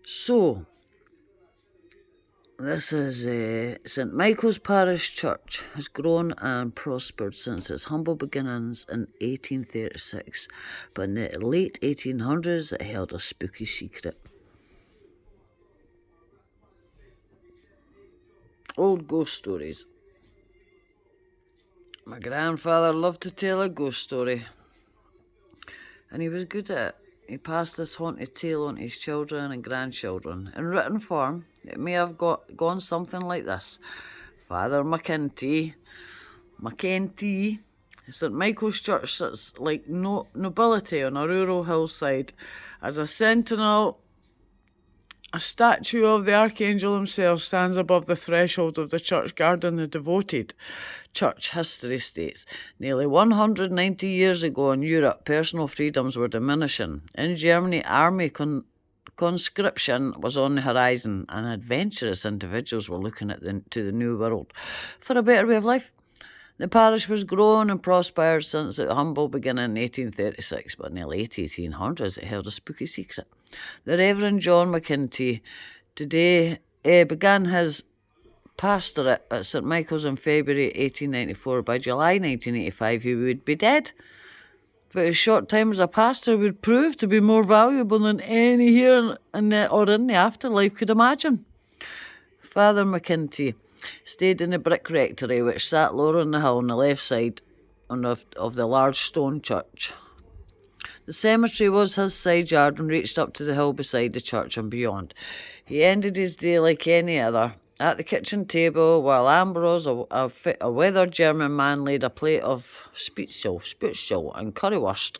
So, this is St Michael's Parish Church has grown and prospered since its humble beginnings in 1836, but in the late 1800s it held a spooky secret. Old ghost stories. My grandfather loved to tell a ghost story, and he was good at it. He passed this haunted tale on to his children and grandchildren. In written form, it may have gone something like this. Father McKenty, St Michael's Church sits like nobility on a rural hillside. As a sentinel, a statue of the Archangel himself stands above the threshold of the church garden. The devoted church history states, nearly 190 years ago in Europe, personal freedoms were diminishing. In Germany, army conscription was on the horizon, and adventurous individuals were looking to the new world for a better way of life. The parish was grown and prospered since its humble beginning in 1836, but in the late 1800s it held a spooky secret. The Reverend John McKenty today began his pastorate at St Michael's in February 1894. By July 1985 he would be dead, but his short time as a pastor would prove to be more valuable than any here in the afterlife could imagine. Father McKenty stayed in the brick rectory, which sat lower on the hill on the left side of the large stone church. The cemetery was his side yard and reached up to the hill beside the church and beyond. He ended his day like any other, at the kitchen table, while Ambrose, a weathered German man, laid a plate of Spitzel and currywurst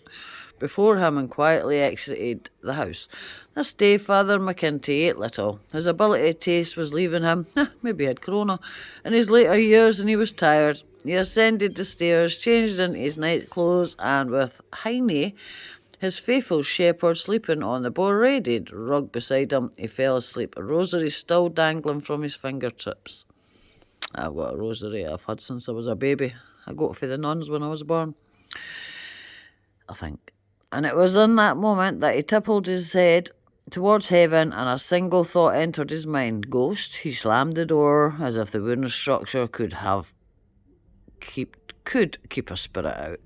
before him and quietly exited the house. This day Father McKenty ate little. His ability to taste was leaving him. Maybe he had corona in his later years and he was tired. He ascended the stairs, changed into his night clothes, and with Heine, his faithful shepherd, sleeping on the boarded rug beside him, he fell asleep, a rosary still dangling from his fingertips. I've got a rosary I've had since I was a baby. I got it for the nuns when I was born, I think. And it was in that moment that he tippled his head towards heaven, and a single thought entered his mind. Ghost. He slammed the door as if the wooden structure could keep a spirit out.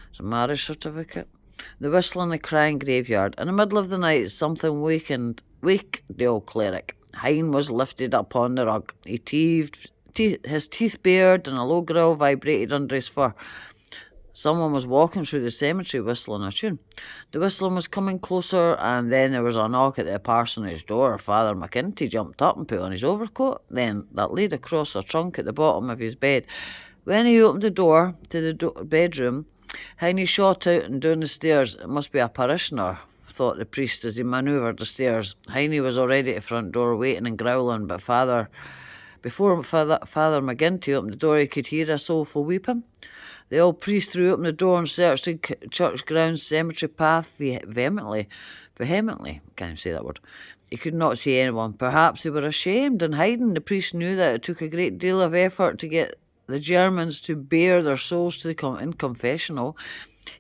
It's a marriage certificate. The whistling, the crying graveyard. In the middle of the night, something waked the old cleric. Hein was lifted up on the rug. He teethed, his teeth bared, and a low growl vibrated under his fur. Someone was walking through the cemetery whistling a tune. The whistling was coming closer, and then there was a knock at the parsonage door. Father McKenty jumped up and put on his overcoat, then that laid across a trunk at the bottom of his bed. When he opened the door to the bedroom, Heine shot out and down the stairs. It must be a parishioner, thought the priest as he manoeuvred the stairs. Heine was already at the front door waiting and growling, but before Father McGinty opened the door, he could hear a soulful weeping. The old priest threw open the door and searched the church grounds, cemetery path vehemently. Can't even say that word. He could not see anyone. Perhaps they were ashamed and hiding. The priest knew that it took a great deal of effort to get the Germans to bare their souls to in confessional.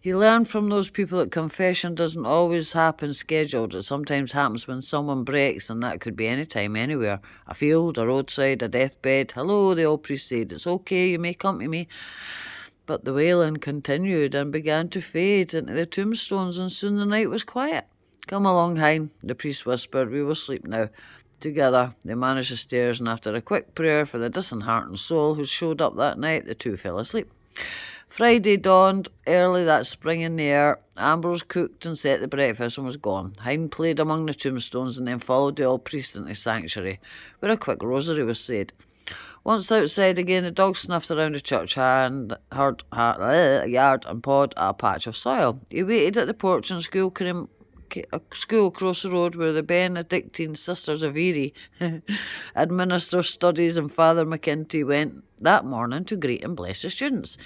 He learned from those people that confession doesn't always happen scheduled. It sometimes happens when someone breaks, and that could be any time, anywhere. A field, a roadside, a deathbed. Hello, the old priest said. It's okay, you may come to me. But the wailing continued and began to fade into the tombstones, and soon the night was quiet. Come along, Hein, the priest whispered. We will sleep now. Together, they managed the stairs, and after a quick prayer for the disheartened soul who showed up that night, the two fell asleep. Friday dawned early that spring in the air. Ambrose cooked and set the breakfast and was gone. Hein played among the tombstones and then followed the old priest into the sanctuary, where a quick rosary was said. Once outside again, the dog sniffed around the church yard and pawed at a patch of soil. He waited at the porch in school across the road where the Benedictine Sisters of Erie administer studies, and Father McKenty went that morning to greet and bless the students.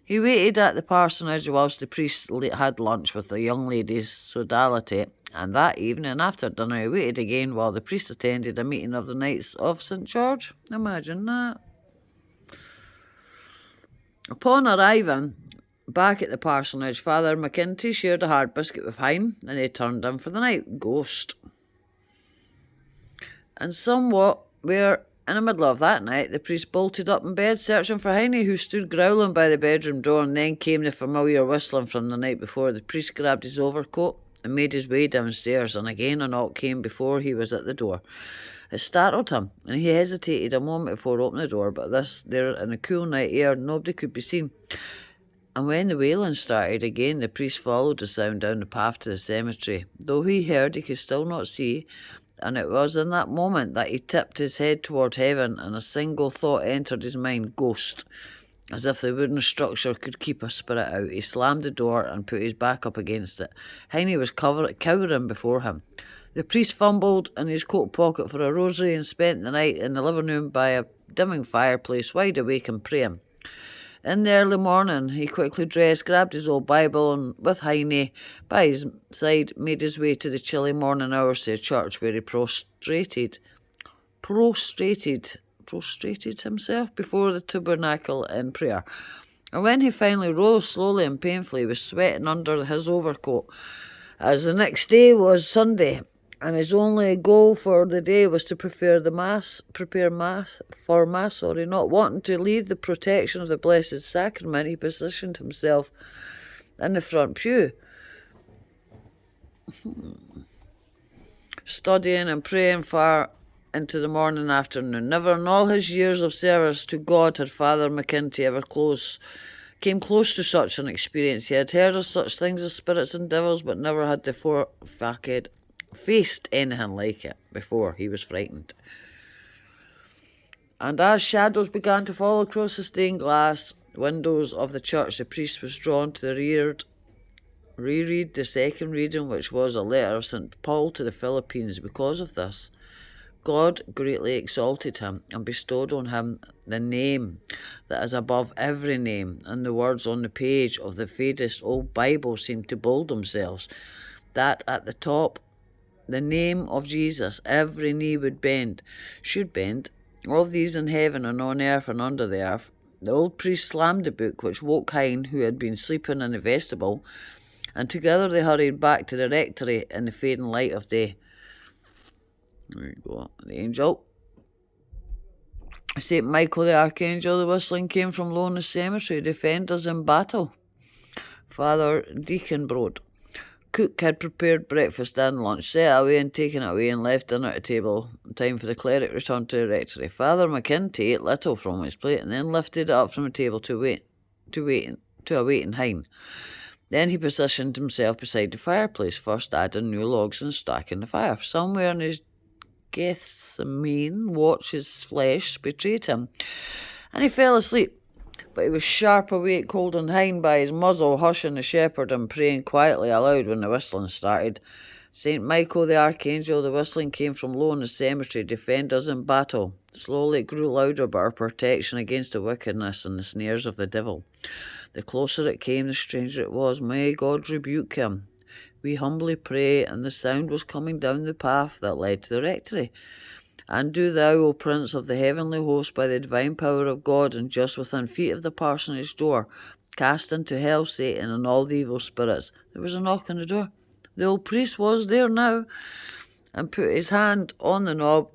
He waited at the parsonage whilst the priest had lunch with the young ladies' sodality, and that evening after dinner he waited again while the priest attended a meeting of the Knights of St. George. Imagine that. Upon arriving back at the parsonage, Father McKenty shared a hard biscuit with Hein, and they turned in for the night. Ghost. And somewhat where in the middle of that night, the priest bolted up in bed, searching for Heine, who stood growling by the bedroom door, and then came the familiar whistling from the night before. The priest grabbed his overcoat and made his way downstairs, and again a knock came before he was at the door. It startled him, and he hesitated a moment before opening the door, but there in the cool night air, nobody could be seen. And when the wailing started again, the priest followed the sound down the path to the cemetery. Though he heard, he could still not see, and it was in that moment that he tipped his head toward heaven, and a single thought entered his mind: ghost. As if the wooden structure could keep a spirit out, he slammed the door and put his back up against it. Heine was cowering before him. The priest fumbled in his coat pocket for a rosary and spent the night in the living room by a dimming fireplace, wide awake and praying. In the early morning, he quickly dressed, grabbed his old Bible, and with Heine by his side, made his way to the chilly morning hours to a church where he prostrated himself before the tabernacle in prayer. And when he finally rose slowly and painfully, he was sweating under his overcoat, as the next day was Sunday, and his only goal for the day was to prepare mass, not wanting to leave the protection of the Blessed Sacrament. He positioned himself in the front pew, studying and praying far into the morning afternoon. Never in all his years of service to God had Father McInty ever came close to such an experience. He had heard of such things as spirits and devils, but never had faced anything like it before. He was frightened. And as shadows began to fall across the stained glass windows of the church, the priest was drawn to reread the second reading, which was a letter of St. Paul to the Philippines. Because of this, God greatly exalted him and bestowed on him the name that is above every name, and the words on the page of the fadest old Bible seemed to bold themselves, that at the top, the name of Jesus, every knee should bend, of these in heaven and on earth and under the earth. The old priest slammed the book, which woke Hein, who had been sleeping in the vestibule, and together they hurried back to the rectory in the fading light of day. There you go, the angel. St. Michael the Archangel, the whistling came from Haunted Cemetry. Defend us in battle. Father Deaconbrode. Cook had prepared breakfast and lunch, set away and taken it away, and left dinner at the table. Time for the cleric returned to the rectory. Father McInty ate little from his plate and then lifted it up from the table to await Hein. Then he positioned himself beside the fireplace, first adding new logs and stacking the fire. Somewhere in his Gethsemane watch, his flesh betrayed him, and he fell asleep. But he was sharp awake, holding Hein by his muzzle, hushing the shepherd and praying quietly aloud when the whistling started. St. Michael the Archangel, the whistling came from Haunted Cemetry. Defend us in battle. Slowly it grew louder, but our protection against the wickedness and the snares of the devil. The closer it came, the stranger it was. May God rebuke him, we humbly pray. And the sound was coming down the path that led to the rectory. And do thou, O Prince of the heavenly host, by the divine power of God, and just within feet of the parsonage door, cast into hell Satan and all the evil spirits. There was a knock on the door. The old priest was there now, and put his hand on the knob,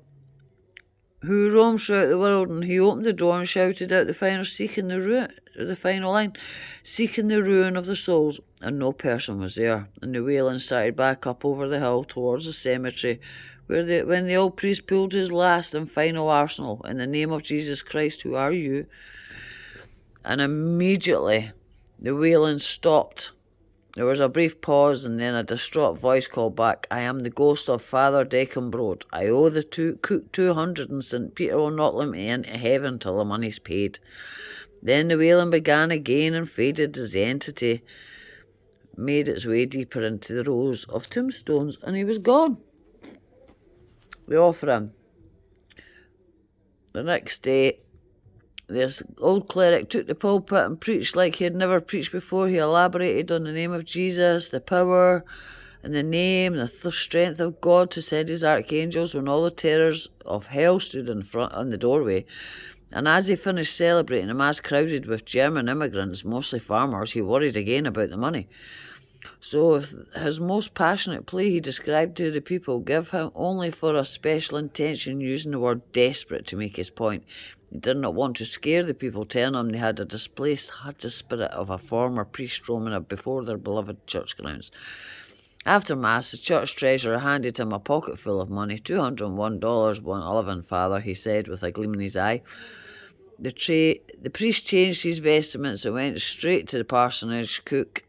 who roams throughout the world, and he opened the door and shouted out the final line, seeking the ruin of the souls, and no person was there. And the wailing started back up over the hill towards the cemetery, when the old priest pulled his last and final arsenal, in the name of Jesus Christ, who are you? And immediately the wailing stopped. There was a brief pause, and then a distraught voice called back, I am the ghost of Father Deacon I owe the cook 200, and St. Peter will not let me into heaven till the money's paid. Then the wailing began again and faded as the entity made its way deeper into the rows of tombstones, and he was gone. The offering. The next day, this old cleric took the pulpit and preached like he had never preached before. He elaborated on the name of Jesus, the power and the name, the strength of God to send his archangels when all the terrors of hell stood in front on the doorway. And as he finished celebrating, the mass crowded with German immigrants, mostly farmers, he worried again about the money. So if his most passionate plea he described to the people, give him only for a special intention, using the word desperate to make his point. He did not want to scare the people, telling them they had a displaced, had the spirit of a former priest roaming before their beloved church grounds. After Mass, the church treasurer handed him a pocket full of money, $201, $111, Father, he said with a gleam in his eye. The priest changed his vestments and went straight to the parsonage. Cook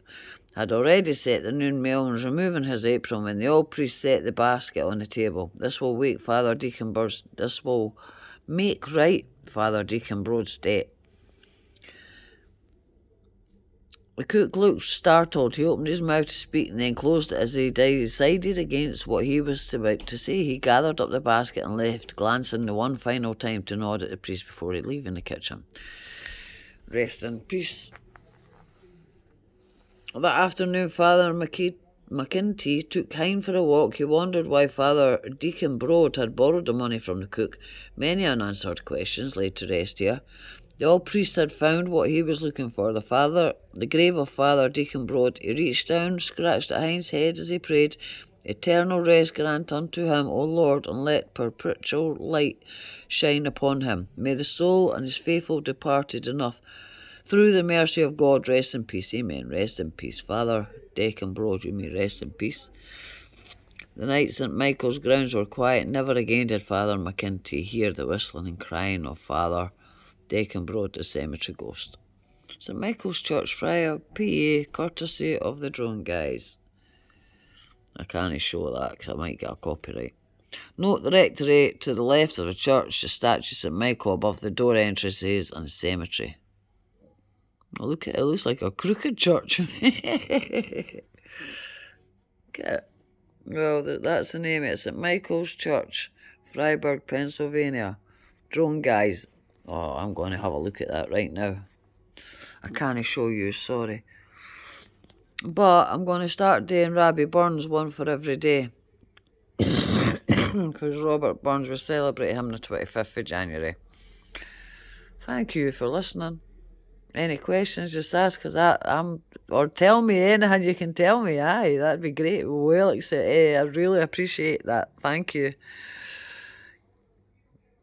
had already set the noon meal and was removing his apron when the old priest set the basket on the table. This will make Father Deacon Broad's debt. The cook looked startled. He opened his mouth to speak and then closed it as he decided against what he was about to say. He gathered up the basket and left, glancing the one final time to nod at the priest before he leaving the kitchen. Rest in peace. That afternoon, Father McIntyre took Hein for a walk. He wondered why Father Deacon Broad had borrowed the money from the cook. Many unanswered questions laid to rest here. The old priest had found what he was looking for, the grave of Father Deacon Broad. He reached down, scratched at Hein's head as he prayed, Eternal rest grant unto him, O Lord, and let perpetual light shine upon him. May the soul and his faithful departed enough, through the mercy of God, rest in peace. Amen. Rest in peace. Father Deacon Broad, you may rest in peace. The night St. Michael's grounds were quiet. Never again did Father McIntyre hear the whistling and crying of Father Deacon Broad, the cemetery ghost. St. Michael's Church, Friar, PA, courtesy of the drone guys. I can't show that because I might get a copyright. Note the rectory to the left of the church, the statue of St. Michael above the door entrances, and the cemetery. Oh, look at it, looks like a crooked church. Okay. Well, that's the name. It's St. Michael's Church, Freiburg, Pennsylvania. Drone guys. Oh, I'm going to have a look at that right now. I can't show you, sorry. But I'm going to start doing Robbie Burns one for every day. Because Robert Burns will celebrate him the 25th of January. Thank you for listening. Any questions, just ask, or tell me anything you can tell me. Aye, that'd be great. Well, I really appreciate that. Thank you.